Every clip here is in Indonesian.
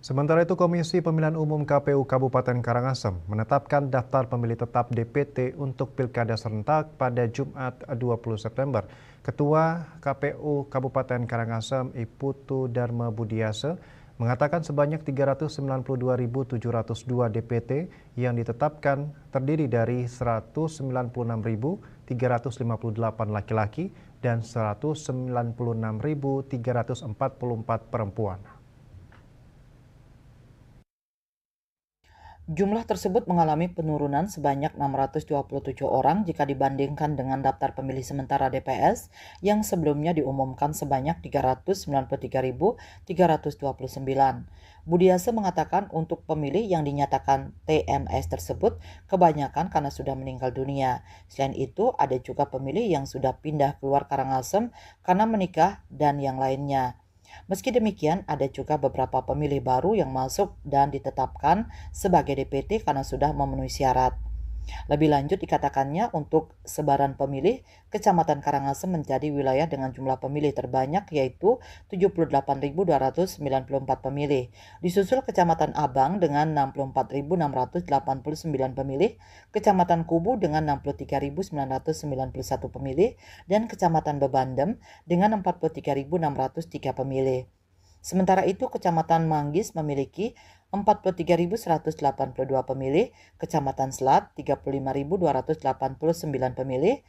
Sementara itu, Komisi Pemilihan Umum KPU Kabupaten Karangasem menetapkan daftar pemilih tetap DPT untuk Pilkada serentak pada Jumat 20 September. Ketua KPU Kabupaten Karangasem, Iputu Dharma Budiase, mengatakan sebanyak 392.702 DPT yang ditetapkan terdiri dari 196.358 laki-laki dan 196.344 perempuan. Jumlah tersebut mengalami penurunan sebanyak 627 orang jika dibandingkan dengan daftar pemilih sementara DPS yang sebelumnya diumumkan sebanyak 393.329. Budiase mengatakan untuk pemilih yang dinyatakan TMS tersebut kebanyakan karena sudah meninggal dunia. Selain itu, ada juga pemilih yang sudah pindah keluar Karangasem karena menikah dan yang lainnya. Meski demikian, ada juga beberapa pemilih baru yang masuk dan ditetapkan sebagai DPT karena sudah memenuhi syarat. Lebih lanjut dikatakannya untuk sebaran pemilih, Kecamatan Karangasem menjadi wilayah dengan jumlah pemilih terbanyak yaitu 78.294 pemilih. Disusul Kecamatan Abang dengan 64.689 pemilih, Kecamatan Kubu dengan 63.991 pemilih, dan Kecamatan Bebandem dengan 43.603 pemilih. Sementara itu, Kecamatan Manggis memiliki 43.182 pemilih, Kecamatan Selat 35.289 pemilih,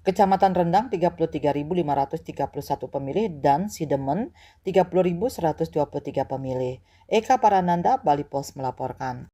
Kecamatan Rendang 33.531 pemilih, dan Sidemen 30.123 pemilih. Eka Parananda, Bali Pos melaporkan.